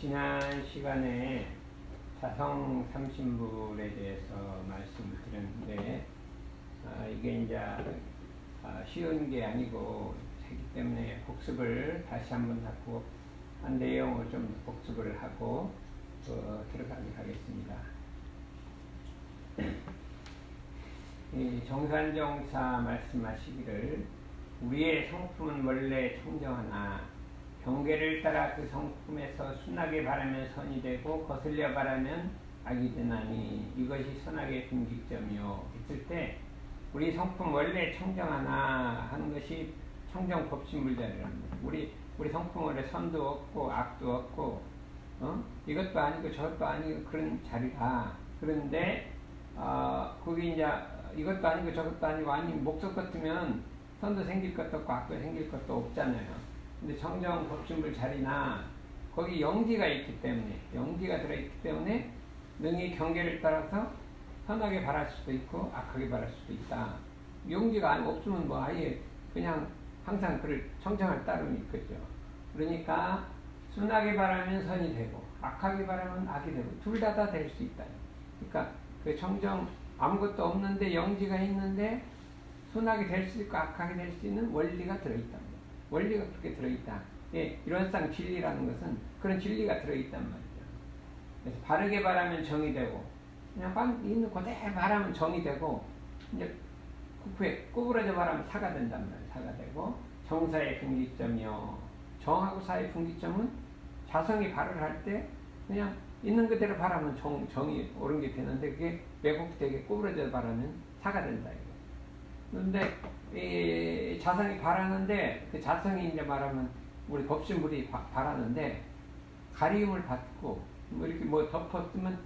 지난 시간에 자성 삼신불에 대해서 말씀을 드렸는데, 이게 이제 쉬운 게 아니고 하기 때문에 복습을 다시 한번 하고 한 내용을 좀 복습을 하고 들어가도록 하겠습니다. 이 정산정사 말씀하시기를 우리의 성품은 원래 청정하나 경계를 따라 그 성품에서 순하게 바라면 선이 되고 거슬려 바라면 악이 되나니 이것이 선악의 분기점이요. 했을 때 우리 성품 원래 청정하나 하는 것이 청정법신불자리랍니다. 우리 성품 원래 선도 없고 악도 없고 이것도 아니고 저것도 아니고 그런 자리가. 그런데 거기 이제 이것도 아니고 저것도 아니고 목적 같으면 선도 생길 것도 없고 악도 생길 것도 없잖아요. 근데 청정 법신불 자리나 거기 영지가 있기 때문에, 영지가 들어있기 때문에 능히 경계를 따라서 선하게 바랄 수도 있고 악하게 바랄 수도 있다. 영지가 없으면 뭐 아예 그냥 항상 그를 청정할 따름이 있겠죠. 그러니까 순하게 바라면 선이 되고 악하게 바라면 악이 되고 둘 다 될 수 있다. 그러니까 그 청정 아무것도 없는데 영지가 있는데 순하게 될 수 있고 악하게 될 수 있는 원리가 들어있다. 원리가 그렇게 들어있다. 예, 이런상 진리라는 것은 그런 진리가 들어있단 말이죠. 그래서 바르게 바라면 정이 되고, 그냥 있는 그대로 바라면 정이 되고, 이제 구부러져 바라면 사가 된단 말이에요. 사가 되고, 정사의 분기점이요. 정하고 사의 분기점은 자성이 발을 할 때 그냥 있는 그대로 바라면 정이 옳은 게 되는데, 그게 왜곡되게 구부러져 바라면 사가 된다. 그런데 이 자성이 바라는데 그 자성이 이제 말하면 우리 법신불이 바라는데 가리움을 받고 뭐 이렇게 뭐 덮었으면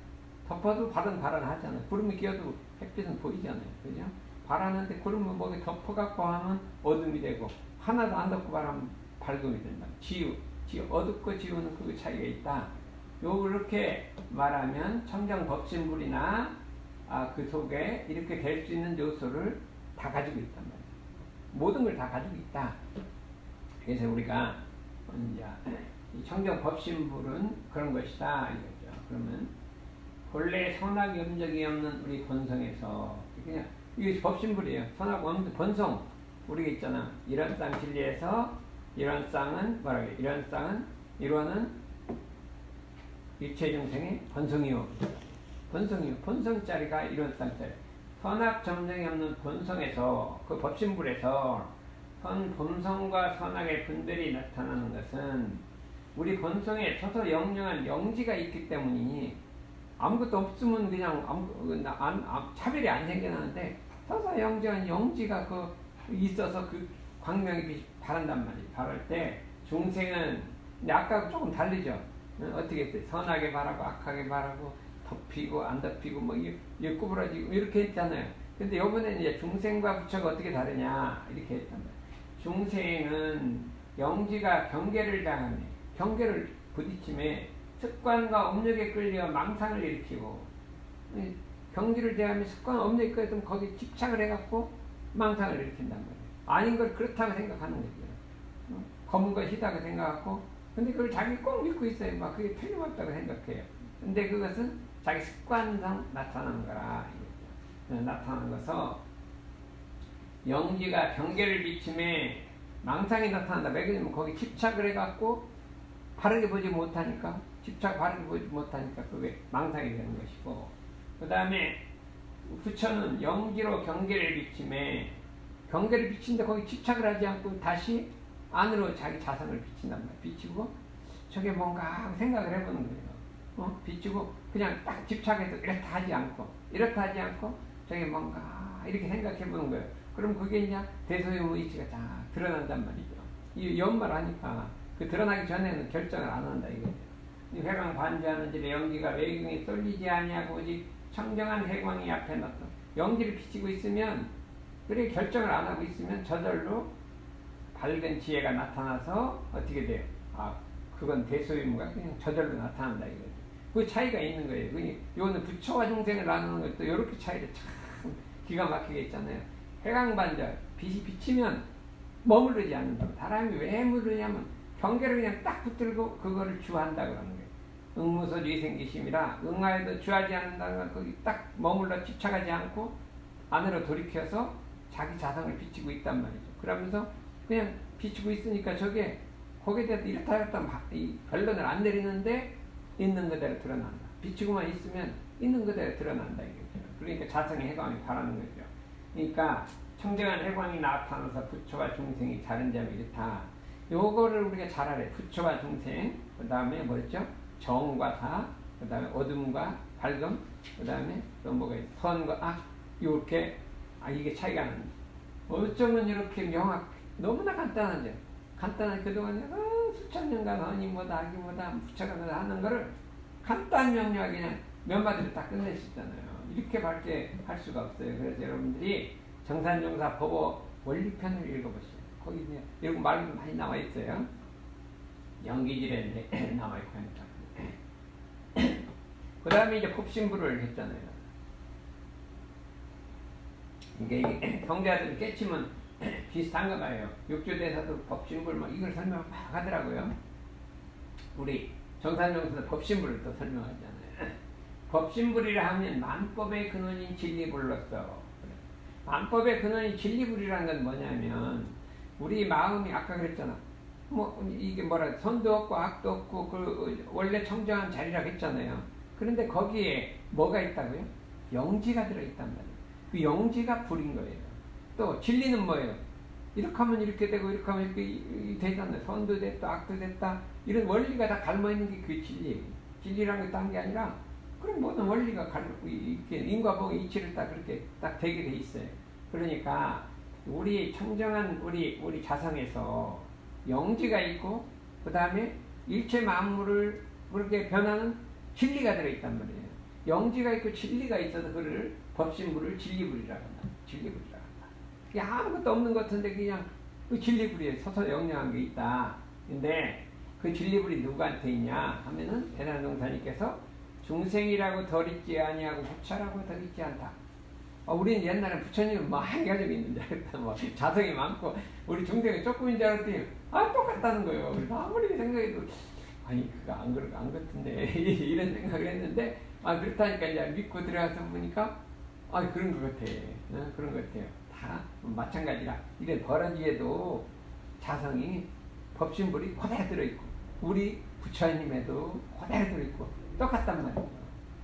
덮어도 발은 하잖아요. 구름이 끼어도 햇빛은 보이잖아요. 그죠? 바라는데 구름을 뭐에 덮어갖고 하면 어둠이 되고 하나도 안 덮고 바라면 밝음이 된다. 지유 어둡고 지유는 그 차이가 있다. 요렇게 말하면 청정 법신불이나 그 속에 이렇게 될 수 있는 요소를 다 가지고 있단 말이에요. 모든 걸 다 가지고 있다. 그래서 우리가 이제 이 청정 법신불은 그런 것이다 이거죠. 그러면 본래 선악 염적이 없는 우리 본성에서 그냥 이게 법신불이에요. 선악 없는 본성 우리가 있잖아. 이런 쌍 진리에서 이런 쌍은 뭐라고 해요? 이런 쌍은 이루어는 일체 중생의 본성이요. 본성짜리가 이런 쌍짜리. 선악 점정이 없는 본성에서 그 법신불에서 본성과 선악의 분별이 나타나는 것은 우리 본성에 서서 영영한 영지가 있기 때문이니 아무것도 없으면 그냥 차별이 안 생겨나는데 서서 영정한 영지가 있어서 그 광명이 바란단 말이에요. 바랄 때 중생은 아까 조금 다르죠. 어떻게 했어요? 선하게 바라고 악하게 바라고 덮이고 안 덮이고 뭐 구부러지고 이렇게 했잖아요. 근데 이번에는 이제 중생과 부처가 어떻게 다르냐 이렇게 했단 말이에요. 중생은 영지가 경계를 당하네. 경계를 부딪힘에 습관과 업력에 끌려 망상을 일으키고 경지를 대하면 습관 업력에 끌면 거기 집착을 해갖고 망상을 일으킨단 말이에요. 아닌 걸 그렇다고 생각하는 거죠. 검은 걸 희다고 생각하고 근데 그걸 자기 꼭 믿고 있어요. 막 그게 틀림없다고 생각해요. 근데 그것은 자기 습관상 나타나는 거라. 나타나는 것은 영지가 경계를 비침에 망상이 나타난다. 왜 그러냐면 거기 집착을 해갖고 바르게 보지 못하니까 바르게 보지 못하니까 그게 망상이 되는 것이고 그 다음에 부처는 영지로 경계를 비침에 경계를 비친데 거기 집착을 하지 않고 다시 안으로 자기 자성을 비친단 말이에요. 비치고 저게 뭔가 생각을 해보는 거예요. 비추고 그냥 딱 집착해서 이렇다 하지 않고 저게 뭔가 이렇게 생각해보는 거예요. 그럼 그게 이제 대소의 의지가 다 드러난단 말이죠. 이 연말하니까 그 드러나기 전에는 결정을 안 한다 이거죠. 회광 반지하는 집에 영지가 외경에 쏠리지 아니하고 오직 청정한 회광이 앞에 놨다. 영지를 비치고 있으면 그래 결정을 안 하고 있으면 저절로 밝은 지혜가 나타나서 어떻게 돼요? 그건 대소유무가 그냥 저절로 나타난다 이거죠. 그 차이가 있는 거예요. 요거는 부처와 중생을 나누는 것도 이렇게 차이를 참 기가 막히게 있잖아요. 회광반절 빛이 비치면 머무르지 않는다고. 사람이 왜 머무르냐면 경계를 그냥 딱 붙들고 그거를 주한다 그러는 거예요. 응무소리 생기심이라 응하에도 주하지 않는다는 걸 거기 딱 머물러 집착하지 않고 안으로 돌이켜서 자기 자성을 비치고 있단 말이죠. 그러면서 그냥 비치고 있으니까 저게 거기에 대해서 이렇다 저렇다 이 결론을 안 내리는데 있는 그대로 드러난다. 비치고만 있으면 있는 그대로 드러난다 이거죠. 그러니까 자성의 해광이 바라는 거죠. 그러니까 청정한 해광이 나타나서 부처와 중생이 다른 점이 이렇다. 요거를 우리가 잘 알아요. 부처와 중생, 그 다음에 뭐였죠? 정과 사, 그 다음에 어둠과 밝음, 그 다음에 또 뭐가 있어? 선과 악, 요렇게, 이게 차이가 나는 어쩌면 이렇게 너무나 간단하죠. 간단한 그동안에 수천 년간 언이 뭐다, 악이 뭐다, 부처가 뭐다 하는 거를 간단 명료하게 그냥 몇 마디로 딱 끝내시잖아요. 이렇게 밝게 할 수가 없어요. 그래서 여러분들이 정산정사 법어 원리편을 읽어보세요. 거기 이런 말도 많이 나와 있어요. 연기질에 나와 있고 하니까. 그 다음에 이제 법신부를 했잖아요. 이게 경자들을 깨치면 비슷한가 봐요. 육조대사도 법신부를 막 이걸 설명을 막 하더라고요. 우리 정산정사도 법신부를 또 설명하잖아요. 법신불이라 하면 만법의 근원인 진리불로서 만법의 근원인 진리불이라는 건 뭐냐면 우리 마음이 아까 그랬잖아. 뭐 이게 뭐라 선도 없고 악도 없고 그 원래 청정한 자리라고 했잖아요. 그런데 거기에 뭐가 있다고요? 영지가 들어있단 말이에요. 그 영지가 불인 거예요. 또 진리는 뭐예요? 이렇게 하면 이렇게 되고 이렇게 하면 이렇게 되잖아요. 선도 됐다 악도 됐다 이런 원리가 다 갈라있는 게 그 진리예요. 진리라는 게 딴 게 아니라 그런 모든 원리가 이렇게 인과보의 이치를 딱 그렇게 딱 되게 돼 있어요. 그러니까 우리 청정한 우리 자성에서 영지가 있고 그 다음에 일체 만물을 그렇게 변하는 진리가 들어있단 말이에요. 영지가 있고 진리가 있어서 그를 법신불을 진리불이라고 한다. 진리불이라고 한다. 그게 아무것도 없는 것 같은데 그냥 그 진리불에 서서 영영한 게 있다. 근데 그 진리불이 누구한테 있냐 하면은 대단동사님께서 중생이라고 덜 있지 아니하고 부처라고 덜 있지 않다. 우리는 옛날에 부처님은 많이 가지고 있는 줄 알았다. 뭐 자성이 많고 우리 중생이 조금인 줄 알았더니 똑같다는 거예요. 그래서 아무리 생각해도 그거 안 그렇던데 이런 생각을 했는데 그렇다니까 이제 믿고 들어가서 보니까 그런 것 같아. 그런 것 같아요. 다 마찬가지라 이런 버러지에도 자성이 법신불이 그대로 들어있고 우리 부처님에도 그대로 들어있고 똑같단 말이에요.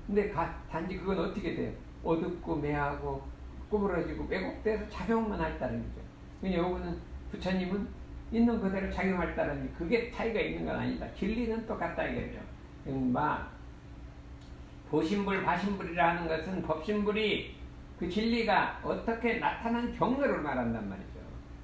근데 단지 그건 어떻게 돼요? 어둡고 매하고 구부러지고 왜곡돼서 작용만 할다는 거죠. 그냥 요거는 부처님은 있는 그대로 작용할다는 그게 차이가 있는 건 아니다. 진리는 똑같다 이거죠. 보신불, 바신불이라는 것은 법신불이 그 진리가 어떻게 나타난 경로를 말한단 말이죠.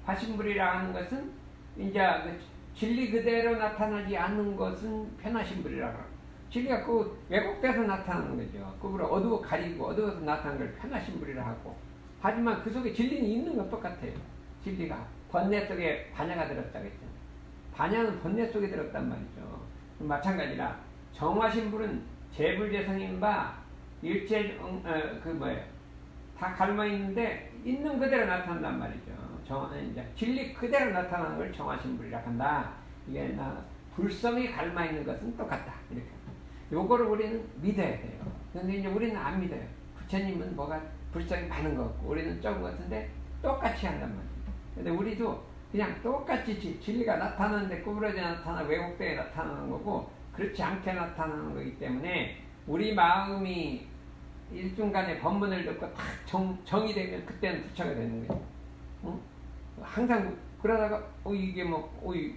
바신불이라 하는 것은 이제 그 진리 그대로 나타나지 않는 것은 편하신불이라고 합니다. 진리가 그 왜곡돼서 나타나는 거죠. 그걸 어두워 가리고 어두워서 나타나는 걸 편하신불이라 하고 하지만 그 속에 진리는 있는 건 똑같아요. 진리가 번뇌 속에 반야가 들었다고 했잖아요. 반야는 번뇌 속에 들었단 말이죠. 마찬가지라 정화신불은 재불재성인 바 일체 다 갈마 있는데 있는 그대로 나타난단 말이죠. 이제 진리 그대로 나타나는 걸 정화신불이라 한다. 이게 불성이 갈마 있는 것은 똑같다. 이렇게. 요거를 우리는 믿어야 돼요. 근데 이제 우리는 안 믿어요. 부처님은 뭐가 불성이 많은 것 같고 우리는 적은 것 같은데 똑같이 한단 말이에요. 근데 우리도 그냥 똑같이 진리가 나타나는데 구부러져 나타나고 왜곡되게 나타나는 거고 그렇지 않게 나타나는 거기 때문에 우리 마음이 일순간에 법문을 듣고 딱 정이 되면 그때는 부처가 되는 거예요. 응? 항상 그러다가 이게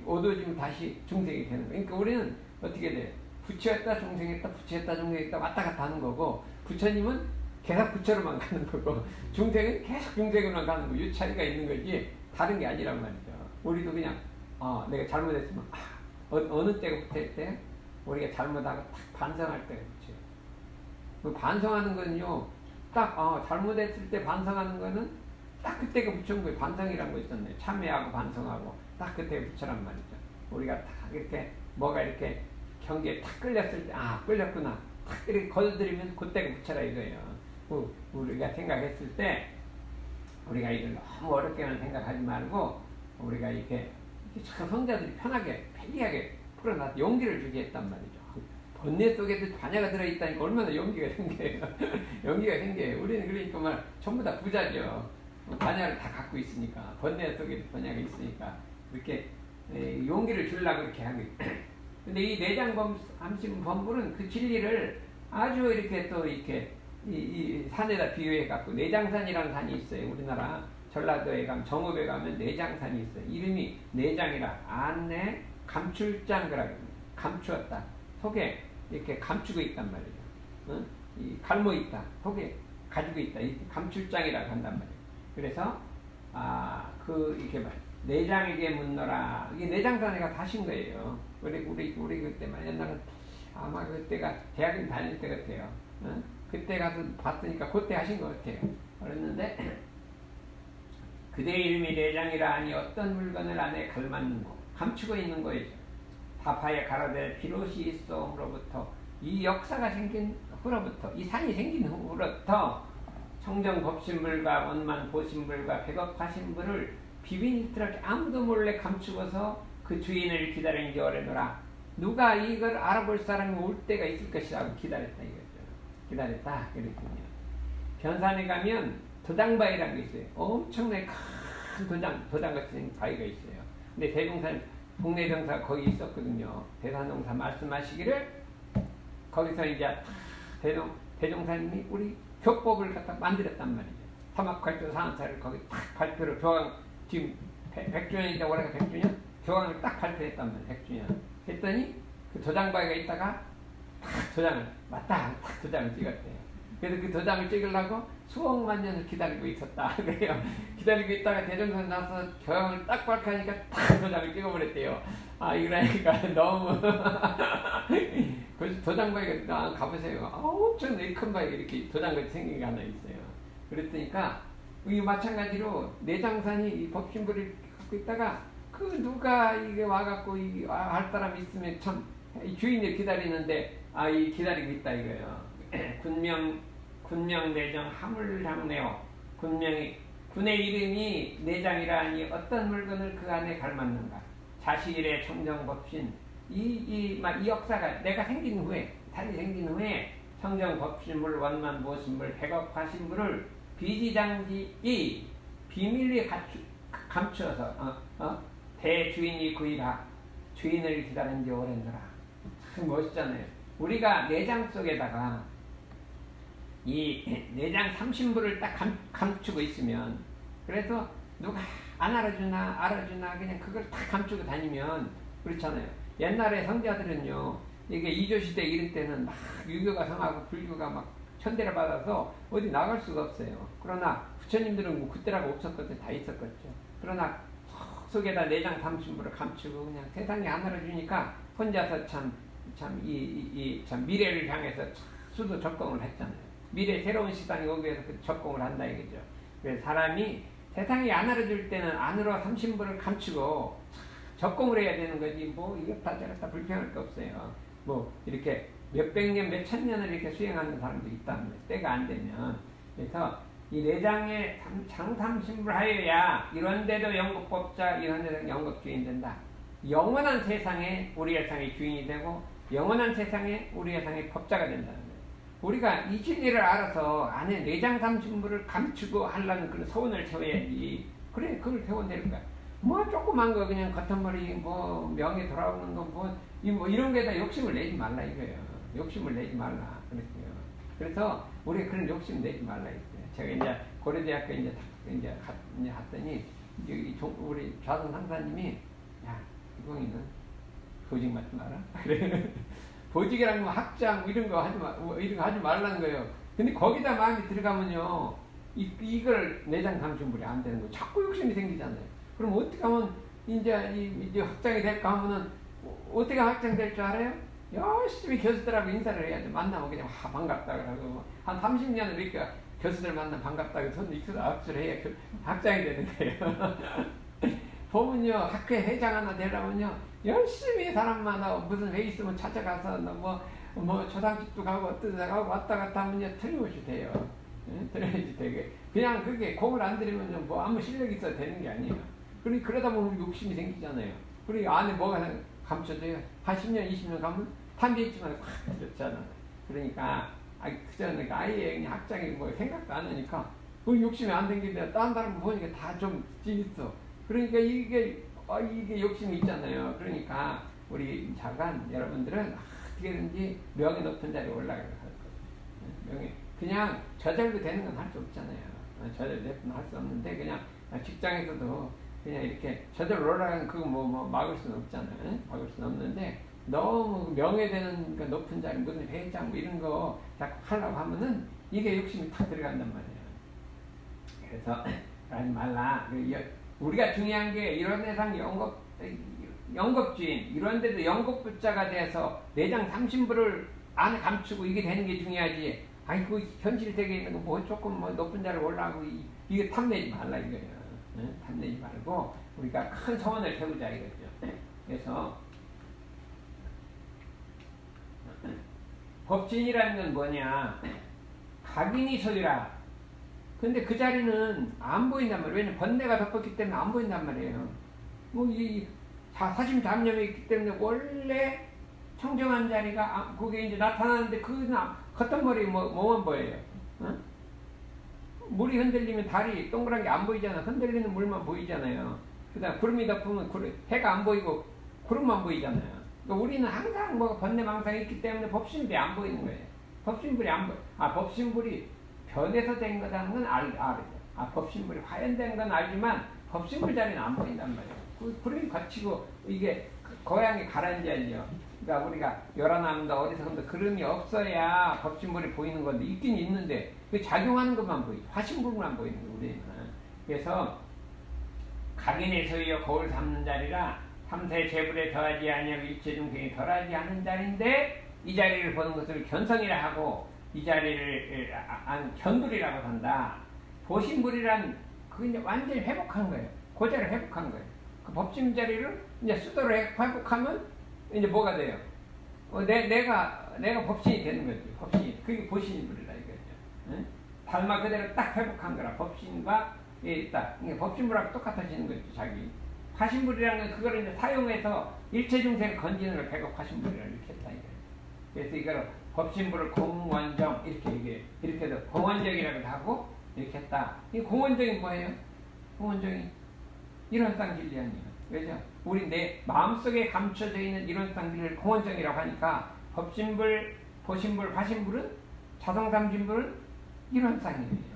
어두워지면 다시 중생이 되는 거예요. 그러니까 우리는 어떻게 돼요? 부처였다 중생했다 부처였다 중생했다 왔다 갔다 하는 거고 부처님은 계속 부처로만 가는 거고 중생은 계속 중생으로만 가는 거. 이 차이가 있는 거지 다른 게 아니란 말이죠. 우리도 그냥 내가 잘못했으면 어느 때가 부처일 때 우리가 잘못하고 딱 반성할 때가 부처예요. 그 반성하는 거는요 딱 잘못했을 때 반성하는 거는 딱 그때가 부처인 거예요. 반성이라는 거 있잖아요. 참회하고 반성하고 딱 그때가 부처란 말이죠. 우리가 딱 이렇게 뭐가 이렇게 경계에 탁 끌렸을 때 끌렸구나 탁 이렇게 거둬들이면 그때가 부처라 이거예요. 우리가 생각했을 때 우리가 이걸 너무 어렵게만 생각하지 말고 우리가 이렇게 참 성자들이 편하게 편리하게 풀어놔서 용기를 주게 했단 말이죠. 번뇌 속에도 반야가 들어있다니까 얼마나 용기가 생겨요. 용기가 생겨요. 우리는 그러니까 말 전부 다 부자죠. 반야를 다 갖고 있으니까. 번뇌 속에도 번뇌가 있으니까. 그렇게 용기를 주려고 그렇게 하고 있어요. 근데 이 내장함심 범부는 그 진리를 아주 이렇게 또 이렇게 이 산에다 비유해 갖고 내장산이라는 산이 있어요. 우리나라 전라도에 가면 정읍에 가면 내장산이 있어요. 이름이 내장이라 안내 감출장 그라고 감추었다. 속에 이렇게 감추고 있단 말이죠. 응? 이 갈모 있다. 속에 가지고 있다. 이 감출장이라고 한단 말이에요. 그래서 이렇게 말 내장에게 묻노라. 이게 내장산에가 다신 거예요. 우리 그때만 옛날은 아마 그때가 대학원 다닐 때 같아요. 응? 그때 가서 봤으니까 그때 하신 것 같아요. 그랬는데 그대의 이름이 내장이라 하니 어떤 물건을 안에 갈맞는고 감추고 있는 거예요. 다파에 가로되 비롯이 있어로부터 이 역사가 생긴 후로부터 이 산이 생긴 후로부터 청정법신불과 원만 보신불과 백업하신불을 비밀스럽게 아무도 몰래 감추고서 그 주인을 기다리는지 오래노라. 누가 이걸 알아볼 사람이 올 때가 있을 것이라고 기다렸다 이거죠. 기다렸다 그랬군요. 변산에 가면 도당바위라는 게 있어요. 엄청나게 큰 도당 같은 바위가 있어요. 근데 대종산 동네정사 거기 있었거든요. 대산동사 말씀하시기를 거기서 이제 대종사님이 우리 교법을 갖다 만들었단 말이죠. 사막활조 사안사를 거기 딱 발표를 교황 지금 100주년이다 올해가 100주년 교황을 딱 발표했단 말이에요. 100주년 했더니 그 도장바위가 있다가 딱 도장을 맞다 딱 도장을 찍었대요. 그래서 그 도장을 찍으려고 수억만 년을 기다리고 있었다. 그래요. 기다리고 있다가 대종선 나서 교황을 딱 발표하니까 딱 도장을 찍어버렸대요. 이러니까 너무 그래서 도장바위가 가보세요. 엄청나게 큰 바위가 이렇게 도장같이 생긴 게 하나 있어요. 그랬더니까 이 마찬가지로 내장산이 이 법신부를 갖고 있다가 그 누가 이게 와갖고 할 사람이 있으면 참 주인을 기다리는데 이 기다리고 있다 이거예요. 군명 내정 하물장내어 군의 이름이 내장이라니 어떤 물건을 그 안에 갈맞는가. 자식일의 청정법신 이 역사가 내가 생긴 후에 달이 생긴 후에 청정법신물 원만 보신물 백업하신물을 비지장지 비밀리 감추어서 대주인이 구이라 주인을 기다린 지 오랜도라. 참 멋있잖아요. 우리가 내장 속에다가 이 내장 삼신부를 딱 감추고 있으면 그래서 누가 안 알아주나 그냥 그걸 딱 감추고 다니면 그렇잖아요. 옛날에 성자들은요 이게 이조시대 이럴 때는 막 유교가 성하고 불교가 막 천대를 받아서 어디 나갈 수가 없어요. 그러나 부처님들은 뭐 그때라고 없었거든요. 다 있었겠죠. 그러나 속에다 내장 삼신부를 감추고 그냥 세상에 안 알아주니까 혼자서 참 미래를 향해서 수도 적공을 했잖아요. 미래 새로운 시장이 오기 위해서 그 적공을 한다 이거죠. 그래서 사람이 세상에 안 알아줄 때는 안으로 삼신부를 감추고 적공을 해야 되는 거지 뭐 이렇다 저렇다 불평할 게 없어요. 뭐 이렇게 몇백 년 몇천 년을 이렇게 수행하는 사람들이 있다는 거예요. 때가 안 되면. 그래서 이 내장에 장삼신부를 하여야 이런데도 영겁법자 이런데도 영겁주인 된다. 영원한 세상에 우리 세상의 주인이 되고 영원한 세상에 우리 세상의 법자가 된다는 거예요. 우리가 이 진리를 알아서 안에 내장삼신부를 감추고 하려는 그런 소원을 세워야지. 그래 그걸 세워내는 거야. 뭐 조그만 거 그냥 겉머리 뭐 명예 돌아오는 거 뭐 이런 게다 욕심을 내지 말라 이거예요. 욕심을 내지 말라 그랬어요. 그래서 우리가 그런 욕심 내지 말라 했어요. 제가 이제 고려대학교 이제 갔더니 우리 좌선 상사님이 야 이공이는 보직 맞지 마라. 그래. 보직이랑 뭐 학장 뭐 이런 거 하지 말라는 거예요. 근데 거기다 마음이 들어가면요 이걸 내장 삼신불이 안 되는 거예요. 자꾸 욕심이 생기잖아요. 그럼 어떻게 하면 이제 학장이 될까 하면은 어떻게 학장 될 줄 알아요? 열심히 교수들하고 인사를 해야죠. 만나면 그냥 반갑다 그러고 한 30년을 이렇게 교수들 만나면 반갑다고 손 익혀서 악수를 해야 학장이 되는 거예요. 보면요 학회 회장 하나 되려면요 열심히 사람마다 무슨 회의 있으면 찾아가서 뭐 초상집도 가고 어떤 데 가고 왔다 갔다 하면요 틀림없이 돼요. 틀림없이 되게 그냥 그게 공을 안 들이면 뭐 아무 실력이 있어도 되는 게 아니에요. 그러다 보면 욕심이 생기잖아요. 그리고 안에 뭐가 감춰져요. 한 10년 20년 가면 탐지 있지만 확 들었잖아. 그러니까 그전에 아예 그냥 학장이 뭐 생각도 안 하니까 그 욕심이 안 생기는데 다른 사람 보니까 다 좀 있어. 그러니까 이게 욕심이 있잖아요. 그러니까 우리 자간 여러분들은 어떻게든지 명예 높은 자리에 올라가야 할 거예요. 명예 그냥 저절로 되는 건 할 수 없잖아요. 저절로 할 수 없는데 그냥 직장에서도 그냥 이렇게 저절로 올라가는 그거 뭐 막을 수는 없잖아요. 막을 수는 없는데 너무 명예되는 그 높은 자리 무슨 회장 뭐 이런 거 자꾸 하려고 하면은 이게 욕심이 탁 들어간단 말이에요. 그래서 하지 말라. 우리가 중요한 게 이런 세상 영겁주의 이런 데도 영겁부자가 돼서 내장 삼신부를 안에 감추고 이게 되는 게 중요하지. 아니 그 현실 세계에 있는 거 뭐 조금 뭐 높은 자리에 올라가고 이게 탐내지 말라 이거예요. 탐내지 말고 우리가 큰 소원을 세우자 이거죠. 그래서 법진이라는 건 뭐냐? 각인이 소유라. 근데 그 자리는 안 보인단 말이에요. 왜냐면 번뇌가 덮었기 때문에 안 보인단 말이에요. 사심잡념이 있기 때문에 원래 청정한 자리가 그게 이제 나타나는데 겉던 머리 뭐만 보여요. 어? 물이 흔들리면 달이 동그란 게 안 보이잖아. 흔들리는 물만 보이잖아요. 그다음 구름이 덮으면 해가 안 보이고 구름만 보이잖아요. 그러니까 우리는 항상 번뇌망상이 있기 때문에 법신불이 안 보이는 거예요. 법신불이 안 보여. 법신불이 변해서 된 거라는 건 알죠. 법신불이 화연된 건 알지만 법신불 자리는 안 보인단 말이에요. 구름이 걷히고 이게 고향에 가라앉아야죠. 그러니까 우리가 열어나는다 어디서든지 구름이 없어야 법신불이 보이는 건데 있긴 있는데 그 작용하는 것만 보이죠. 화신불만 보이는 거예요. 우리는. 그래서 각인의 소유여 거울 삼는 자리라 삼세 재불에 더하지 아니하고 일체 중생에 덜하지 않은 자리인데 이 자리를 보는 것을 견성이라 하고 이 자리를 견불이라고 한다. 보신불이란 그게 이제 완전히 회복한 거예요. 고자를 회복한 거예요. 그 법심 자리를 이제 수도로 회복하면 이제 뭐가 돼요? 내가 법신이 되는 거지. 법신이 그게 보신불이라 이거죠. 응? 달마 그대로 딱 회복한 거라. 법신과 딱 법신불하고 똑같아지는 거죠. 자기. 화신불이라는 건 그거를 이제 사용해서 일체 중생을 건지는 걸 백업 화신불이라고 이렇게 했다 이거예요. 그래서 이거를 법신불을 공원정 이렇게 해서 공원정이라고도 하고 이렇게 했다. 이 공원정이 뭐예요? 공원정이 일원상 진리 아니에요. 왜죠? 우리 내 마음속에 감춰져 있는 일원상 진리를 공원정이라고 하니까 법신불, 보신불, 화신불은 자성삼신불은 일원상이에요. 일원상.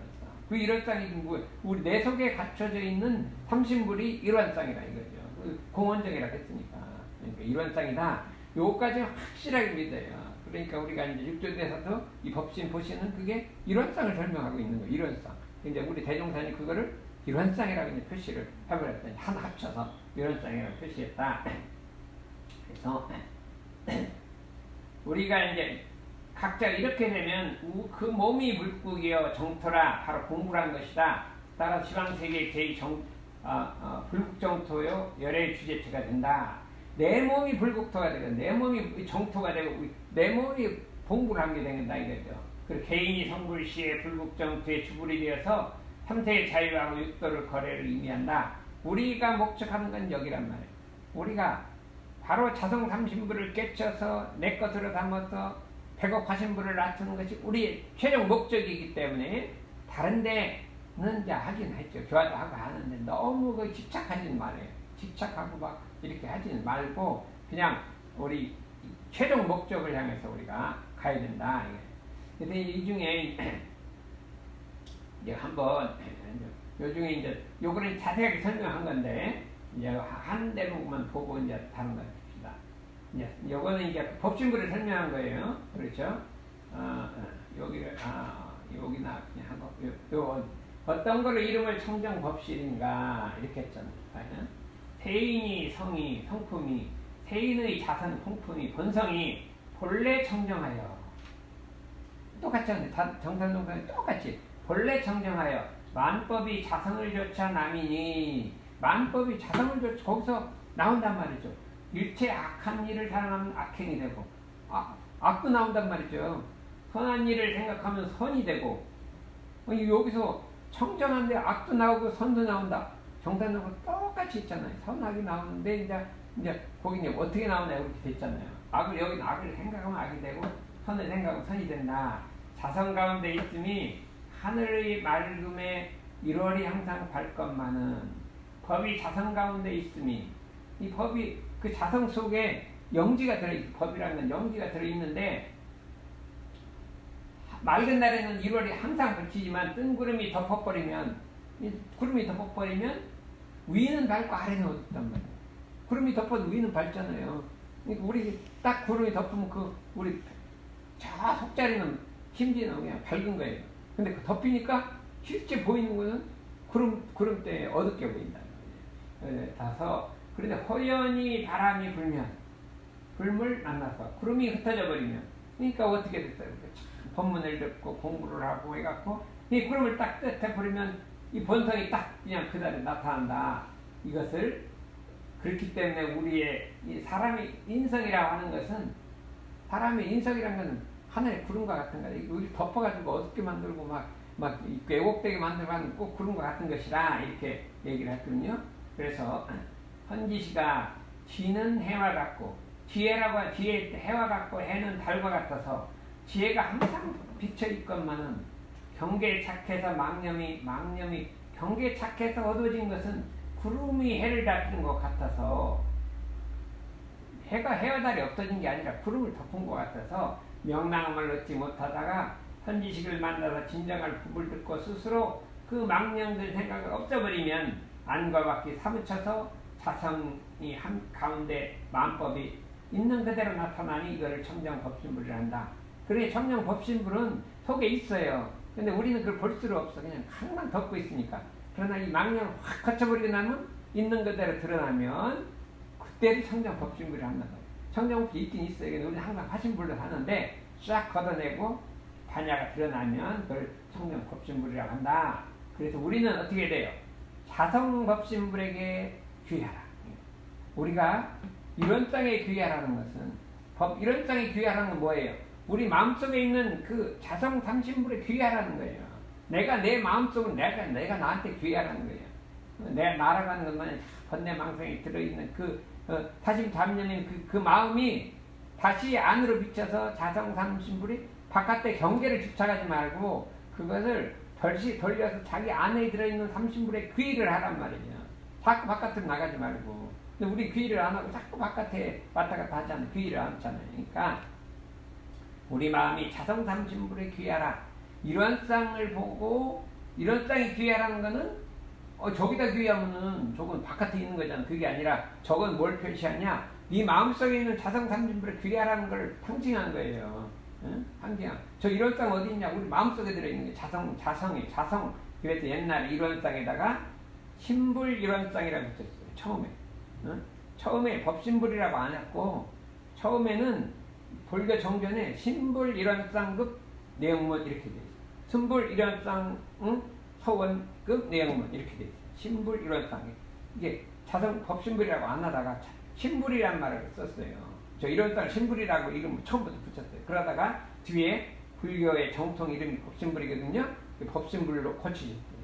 그 일원상이 뭐예요? 우리 내 속에 갖춰져 있는 삼신불이 일원상이라 이거죠. 공원정이라고 했으니까. 그러니까 일원상이다. 요까지 확실하게 믿어요. 그러니까 우리가 이제 육조대에서도 이 법신 보시는 그게 일원상을 설명하고 있는 거예요. 일원상. 근데 우리 대종산이 그거를 일원상이라고 이제 표시를 해버렸더니 하나 합쳐서 일원상이라고 표시했다. 그래서 우리가 이제 각자 이렇게 되면 그 몸이 불국이여 정토라 바로 공부란 것이다. 따라서 지방세계 불국정토요 열의 주제체가 된다. 내 몸이 불국토가 되고 내 몸이 정토가 되고 내 몸이 봉부를 한 게 된다 이거죠. 그리고 개인이 성불시에 불국정토의 주불이 되어서 삼세의 자유하고 육도를 거래를 의미한다. 우리가 목적하는 건 여기란 말이에요. 우리가 바로 자성삼신부를 깨쳐서 내 것으로 삼아서 백억 화신부를 낮추는 것이 우리의 최종 목적이기 때문에 다른 데는 이제 하긴 했죠. 교화도 하고 하는데 너무 집착하지는 말아요. 집착하고 막 이렇게 하지는 말고 그냥 우리 최종 목적을 향해서 우리가 가야 된다. 그래서 이 중에 이제 한번 요 중에 이제 요거는 자세하게 설명한 건데 이제 한 대목만 보고 이제 다른 거 합시다. 이제 요거는 이제 법신부를 설명한 거예요. 그렇죠? 여기를 여기나 그냥 한 거. 요 어떤 거를 이름을 청정법실인가 이렇게 했잖아요. 태인이 성이 성품이 태인의 자선 성품이 본성이 본래 청정하여 똑같죠. 정산동산이 똑같이 본래 청정하여 만법이 자성을 조차 남이니 만법이 자성을 조차 거기서 나온단 말이죠. 일체 악한 일을 사랑하면 악행이 되고 악도 나온단 말이죠. 선한 일을 생각하면 선이 되고 여기서 청정한데 악도 나오고 선도 나온다. 정산하고 똑같이 있잖아요. 선악이 나오는데 이제 거기 어떻게 나오냐 이렇게 됐잖아요. 악을 여기는 악을 생각하면 악이 되고 선을 생각하면 선이 된다. 자성 가운데 있음이 하늘의 맑음에 1월이 항상 밝것만은 법이 자성 가운데 있음이 이 법이 그 자성 속에 영지가 들어있어. 법이라는 건 영지가 들어있는데 맑은 날에는 1월이 항상 밝히지만 뜬 구름이 덮어버리면 위는 밝고 아래는 어둡단 말이에요. 구름이 덮어도 위는 밝잖아요. 그러니까 우리 딱 구름이 덮으면 우리 저 속자리는 심지는 그냥 밝은 거예요. 근데 그 덮이니까 실제 보이는 거는 구름 때문에 어둡게 보인다. 따라서 그런데 허연히 바람이 불물 만나서 구름이 흩어져 버리면 그러니까 어떻게 됐어요? 법문을 듣고 공부를 하고 해갖고 이 구름을 딱 떼버리면 이 본성이 딱 그냥 그대로 나타난다. 이것을 그렇기 때문에 우리의 이 사람의 인성이라고 하는 것은 사람의 인성이라는 것은 하늘의 구름과 같은 거예요. 우리 덮어가지고 어둡게 만들고 막 왜곡되게 만들면 꼭 구름과 같은 것이라 이렇게 얘기를 했거든요. 그래서 헌지시가 지는 해와 같고 지혜라고 지혜 해와 같고 해는 달과 같아서 지혜가 항상 비쳐 있건만은 경계에 착해서 망념이 경계에 착해서 어두워진 것은 구름이 해를 덮는 것 같아서 해와 달이 없어진 게 아니라 구름을 덮은 것 같아서 명랑함을 얻지 못하다가 현지식을 만나서 진정할 법을 듣고 스스로 그 망령들 생각을 없애버리면 안과 밖이 사무쳐서 자성이 한 가운데 마음법이 있는 그대로 나타나니 이거를 청정법신불이라 한다. 그래 청정법신불은 속에 있어요. 근데 우리는 그걸 볼 수가 없어. 그냥 항상 덮고 있으니까. 그러나 이 망령을 확 거쳐버리고 나면 있는 그대로 드러나면 그때를 청정법신불이라 한다. 청정법이 있긴 있어요. 근데 우리는 항상 화신불로 하는데 싹 걷어내고 반야가 드러나면 그걸 청정법신불이라고 한다. 그래서 우리는 어떻게 돼요? 자성법신불에게 귀하라. 우리가 이런 땅에 귀하라는 것은 이런 땅에 귀하라는 건 뭐예요? 우리 마음속에 있는 그 자성탐심불에 귀하라는 거예요. 내가 내 마음속은 내가 나한테 귀하라는 거예요. 내 날아가는 것만 번뇌망상에 들어있는 타심잡념인 그 마음이 다시 안으로 비쳐서 자성탐심불이 바깥에 경계를 집착하지 말고 그것을 돌려서 자기 안에 들어있는 삼심불에 귀의를 하란 말이에요. 자꾸 바깥으로 나가지 말고. 근데 우리 귀의를 안 하고 자꾸 바깥에 왔다 갔다 하잖아요. 귀의를 안 하잖아요. 그러니까 우리 마음이 자성삼심불에 귀하라. 이런 쌍을 보고 이런 쌍이 귀하라는 거는 저기다 귀하면은 저건 바깥에 있는 거잖아. 그게 아니라 저건 뭘 표시하냐? 네 마음속에 있는 자성삼심불에 귀하라는 걸 상징한 거예요. 응? 상징한. 저 이런 쌍 어디 있냐? 우리 마음속에 들어있는 게 자성. 그래서 옛날에 이런 쌍에다가 신불 이런 쌍이라고 붙였어요. 처음에. 응? 처음에 법신불이라고 안 했고 처음에는 불교 정전에 신불 일원쌍급 내용문 이렇게 돼 있어요. 순불 일원쌍 서원급 내용문 이렇게 돼 있어요. 신불 일원쌍 이게 자성 법신불이라고 안 하다가 신불이란 말을 썼어요. 저 일원쌍 신불이라고 이름 처음부터 붙였어요. 그러다가 뒤에 불교의 정통 이름이 법신불이거든요. 그 법신불로 고치셨어요.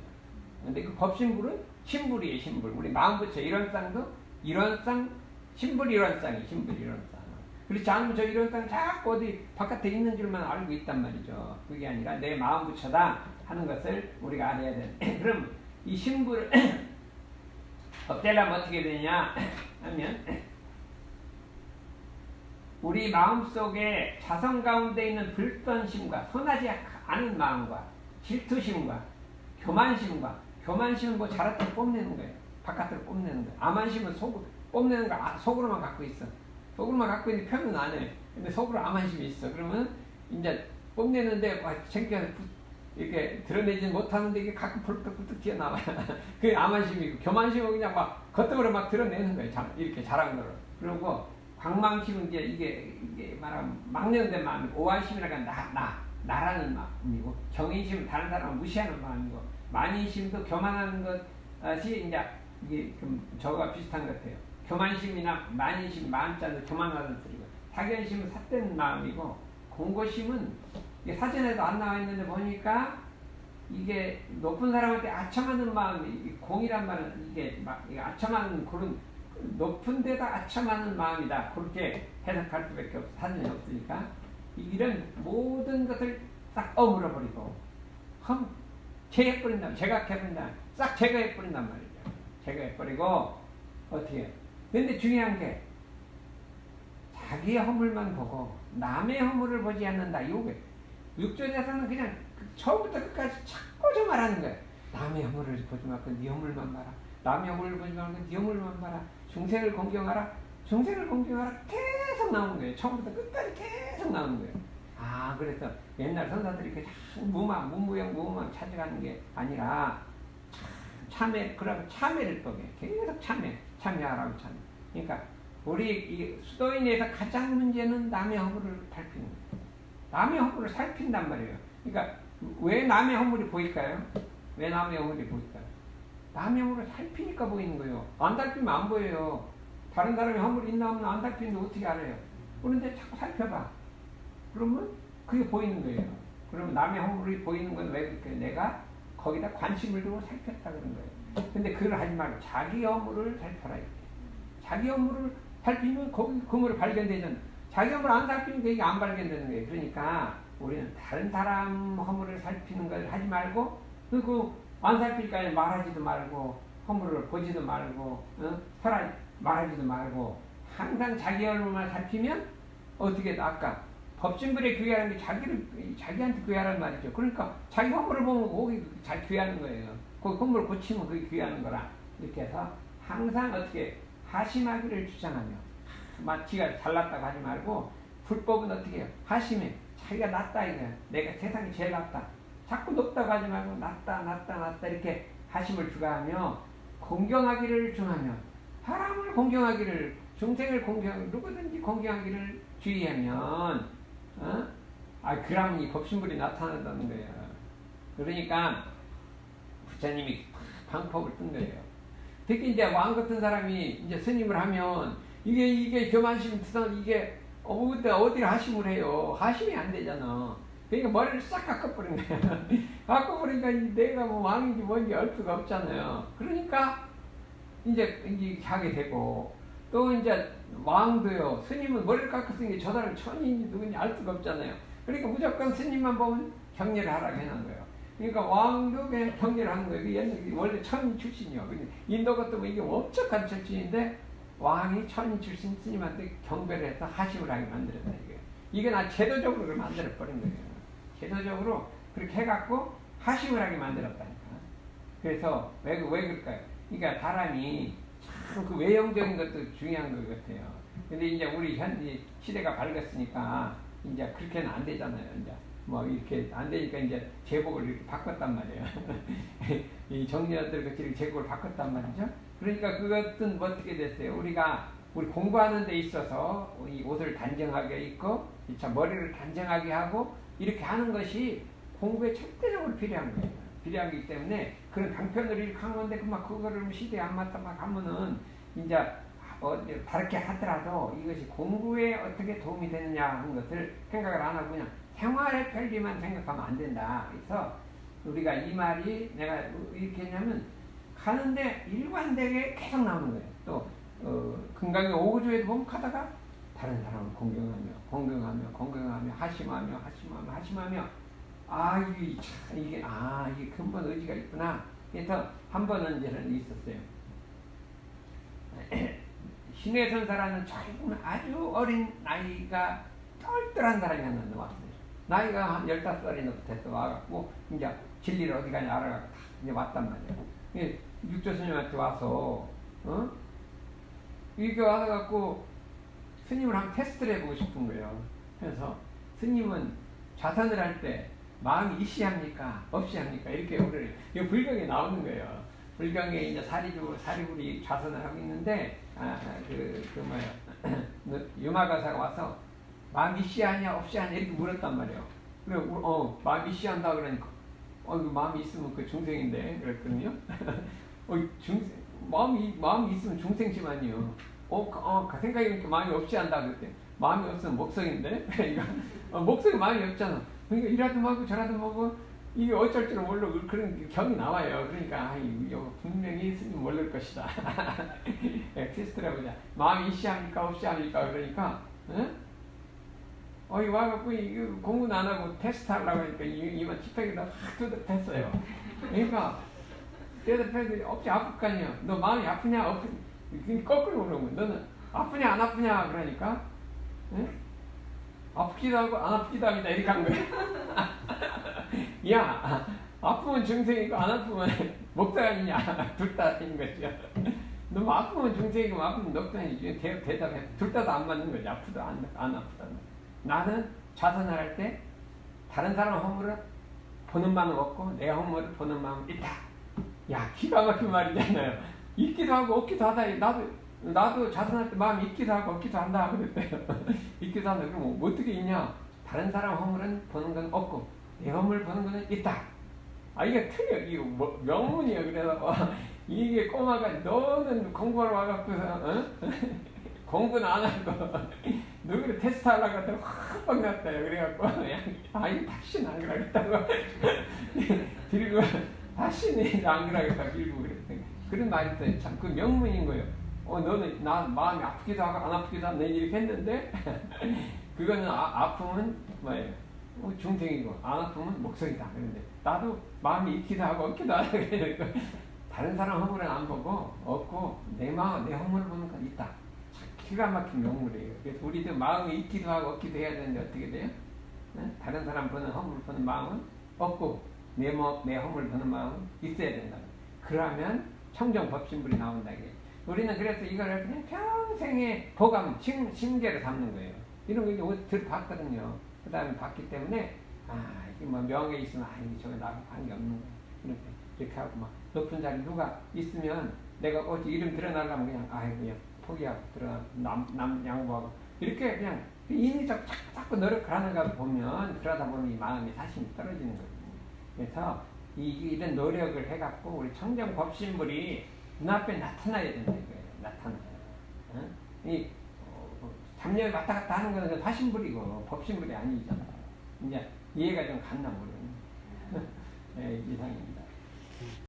근데 그 법신불은 신불이에요. 신불. 우리 마음 붙여 일원쌍도 일원쌍 신불 일원쌍이 신불 일원쌍. 그렇지 않으면 저 이런 땅 자꾸 어디 바깥에 있는 줄만 알고 있단 말이죠. 그게 아니라 내 마음 붙여다 하는 것을 우리가 알아야 돼. 그럼 이 신불을 없애려면 어떻게 되냐 하면 우리 마음속에 자성 가운데 있는 불선심과 선하지 않은 마음과 질투심과 교만심은 뭐 자랐다고 뽐내는 거예요. 바깥으로 뽐내는 거예요. 아만심은 뽐내는 거 속으로만 갖고 있어. 속으로만 갖고 있는 표현 안 해. 근데 속으로 아만심이 있어. 그러면 이제 뽐내는데 창피해서 이렇게 드러내지 못하는데 이게 가끔 불떡불떡 튀어나와요. 그게 아만심이고 교만심은 그냥 막 겉으로 막 드러내는 거예요. 이렇게 잘한 거를. 그리고 광망심은 이게 말하면 망령된 마음이고 오한심이라고 하면 나라는 마음이고 경인심은 다른 사람을 무시하는 마음이고 만인심도 교만하는 것이 이게 좀 저거가 비슷한 것 같아요. 교만심이나 만인심, 만자도 교만하다는 소리고 사견심은 삿된 마음이고 공고심은 이게 사전에도 안 나와 있는데 보니까 이게 높은 사람한테 아첨하는 마음이 공이란 말은 이게 막 아첨하는 그런 높은 데다 아첨하는 마음이다. 그렇게 해석할 수밖에 없어. 사전이 없으니까. 이런 모든 것을 싹 어물어버리고, 제해버린다. 제각해버린다. 싹 제거해버린단 말이죠. 제거해버리고, 어떻게 해요? 근데 중요한 게, 자기의 허물만 보고, 남의 허물을 보지 않는다. 요게. 육조에서는 그냥 처음부터 끝까지 자꾸 저 말하는 거예요. 남의 허물을 보지 말고 네 허물만 봐라. 남의 허물을 보지 말고 네 허물만 봐라. 중생을 공경하라. 중생을 공경하라. 계속 나오는 거예요. 처음부터 끝까지 계속 나오는 거예요. 아, 그래서 옛날 선사들이 이렇게 무무형 찾아가는 게 아니라 참회, 그러면 참회를 또 해. 계속 참회하라고 참회. 그러니까 우리 이 수도인에서 가장 문제는 남의 허물을 살피는 거예요. 남의 허물을 살핀단 말이에요. 그러니까 왜 남의 허물이 보일까요? 왜 남의 허물이 보일까요? 남의 허물을 살피니까 보이는 거예요. 안 살피면 안 보여요. 다른 사람의 허물이 있나 없나 안 살피는데 어떻게 알아요? 그런데 자꾸 살펴봐. 그러면 그게 보이는 거예요. 그러면 남의 허물이 보이는 건 왜 그렇게 내가 거기다 관심을 두고 살폈다 그런 거예요. 근데 그걸 하지 말고 자기 허물을 살펴라. 자기 허물을 살피면 거기 그 허물이 발견되잖아. 자기 허물 안 살피면 그게 안 발견되는 거예요. 그러니까 우리는 다른 사람 허물을 살피는 걸 하지 말고, 그리고 안 살필까지 말하지도 말고, 허물을 보지도 말고, 말하지도 말고, 항상 자기 허물만 살피면 어떻게 아까 법진불에 귀하라는 게 자기한테 귀하라는 말이죠. 그러니까 자기 허물을 보면 거기 잘 귀하는 거예요. 그 허물을 고치면 그게 귀하는 거라. 이렇게 해서 항상 어떻게 하심하기를 주장하며, 지가 잘났다고 하지 말고, 불법은 어떻게 해요? 하심해. 자기가 낫다 이거야. 내가 세상이 제일 낫다. 자꾸 높다고 하지 말고 낫다 이렇게 하심을 주가하며, 공경하기를 중하며, 사람을 공경하기를, 중생을 누구든지 공경하기를 주의하면, 그러면 이 법신불이 나타난다는 거예요. 그러니까 부처님이 방법을 뜬 거예요. 특히 이제 왕 같은 사람이 이제 스님을 하면 이게 교만심 투성 이게 어디를 하심을 해요. 하심이 안 되잖아. 그러니까 머리를 싹 깎아버린 거야. 깎아버리니까 내가 뭐 왕인지 뭔지 알 수가 없잖아요. 그러니까 이제 하게 되고, 또 이제 왕도요. 스님은 머리를 깎았으니까 저 사람 천인지 누군지 알 수가 없잖아요. 그러니까 무조건 스님만 보면 격려를 하라고 해놓은 거예요. 그러니까 왕도 그냥 격려를 하는 거예요. 원래 천 출신이요. 인도 같은 뭐 이게 엄청난 출신인데, 왕이 천 출신 스님한테 경배를 해서 하심을 하게 만들었다 이거예요. 이게 나 제도적으로 그걸 만들어버린 거예요. 제도적으로 그렇게 해갖고 하심을 하게 만들었다니까. 그래서 왜 그럴까요? 그러니까 사람이 참 그 외형적인 것도 중요한 것 같아요. 근데 이제 우리 현 시대가 밝았으니까 이제 그렇게는 안 되잖아요. 이제 뭐 이렇게 안 되니까 이제 제복을 이렇게 바꿨단 말이에요. 이 정리원들 같이 제복을 바꿨단 말이죠. 그러니까 그것은 뭐 어떻게 됐어요? 우리 공부하는 데 있어서 이 옷을 단정하게 입고, 참 머리를 단정하게 하고, 이렇게 하는 것이 공부에 절대적으로 필요한 거예요. 필요하기 때문에 그런 강편을 이렇게 하는데 그거를 시대에 안 맞다 막 하면은 이제 다르게 하더라도 이것이 공부에 어떻게 도움이 되느냐 하는 것을 생각을 안 하고 그냥 생활의 편리만 생각하면 안 된다. 그래서 우리가 이 말이 내가 이렇게 했냐면 가는데 일관되게 계속 나오는 거예요. 또 금강의 오구조에도 보면 가다가 다른 사람을 공경하며 하심하며 이게 근본 의지가 있구나. 그래서 한 번은 이제는 있었어요. 신해선사라는 젊은 아주 어린 나이가 똘똘한 사람이 하나 왔어요. 나이가 한 15살이나 돼서 와갖고 이제 진리를 어디 가냐 알아갖고 이제 왔단 말이에요. 육조스님한테 와서 이렇게 와서갖고 스님을 한번 테스트를 해보고 싶은 거예요. 그래서 스님은 좌선을 할 때 마음이 있시합니까? 없시합니까? 이렇게 우리를 이 불경에 나오는 거예요. 불경에 이제 사리불이 좌선을 하고 있는데 유마가사가 와서 마음이 있시하냐 없시하냐 이렇게 물었단 말이에요. 그래 마음이 있시한다 그러니까 마음이 있으면 그 중생인데 그랬거든요. 마음이 있으면 중생지만요. 생각해보니까 마음이 없이 한다 그랬대. 마음이 없으면 목성인데? 그러니까 목성이 마음이 없잖아. 그러니까 이라도 하고 저라도 하고 이게 어쩔 줄 모르고 그런 경이 나와요. 그러니까 이거 분명히 스님 모를 것이다. 테스트를 해보자. 마음이 이시합니까 없시합니까 그러니까 이 와갖고 이거 공부는 안 하고 테스트 하려고 하니까 이만 칩팩에다 확 뜯어댔어요. 그러니까 대답해도 없지 아플 거 아니야. 너 마음이 아프냐 거꾸로 물어보면 너는 아프냐 안 아프냐 그러니까 아프기도 하고 안 아프기도 합니다 이렇게 한 거예요. 야 아프면 중생이고 안 아프면 목사님이냐 둘 다 아닌 거죠. 너무 아프면 중생이고 아프면 목사님이지 대답해 둘 다 안 맞는 거지. 아프다 안 아프다. 나는 자선을 할 때 다른 사람 허물을 보는 마음 없고 내 허물을 보는 마음 있다. 야 기가 막힌 말이잖아요. 있기도 하고 없기도 하다. 나도 자선할 때 마음이 있기도 하고 없기도 한다 그랬어요. 있기도 한다. 그럼 뭐 어떻게 있냐? 다른 사람 허물은 보는 건 없고 내 허물 보는 거는 있다. 이게 틀려. 이거 명문이야. 그래서 이게 꼬마가 너는 공부하러 와갖고서 공부는 안 하고 누구를 테스트 하려고 하다가 확 빡났어요. 그래갖고 이거 다시는 안 그러겠다고 들고 다시는 안 그러겠다고 들고 그랬어요. 그런 말이 있어요. 참 그 명문인 거예요. 너는 나 마음이 아프기도 하고 안 아프기도 하고 내 이렇게 했는데 그거는 아프면 뭐예요? 중생이고 안 아프면 목성이다. 그런데 나도 마음이 있기도 하고 없기도 하고 그러니까 다른 사람 허물은 안 보고 없고 내 허물을 보는 건 있다. 기가 막힌 명물이에요. 그래서 우리도 마음이 있기도 하고 없기도 해야 되는데 어떻게 돼요? 다른 사람 보는 허물 보는 마음은 없고 내 허물 보는 마음은 있어야 된다. 그러면 청정법신불이 나온다. 우리는 그래서 이걸 그냥 평생의 보감, 심계를 삼는 거예요. 이런 거 이제 들어봤거든요. 그 다음에 봤기 때문에 이게 뭐 명예 있으면 저거 나하고 관계 없는 거야. 이렇게 하고 막 높은 자리 누가 있으면 내가 어찌 이름 드러나려면 그냥 포기하고 남 양보하고 이렇게 그냥 인위적 자꾸 노력을 하는 걸 보면 그러다 보면 이 마음의 사심이 떨어지는 거거든요. 그래서 이런 노력을 해갖고 우리 청정법신불이 눈앞에 나타나야 된다 이거예요. 나타나요. 잡념이 왔다 갔다 하는 거는 화신불이고 법신불이 아니잖아. 이제 이해가 좀 갔나 모르겠네. 네, 이상입니다.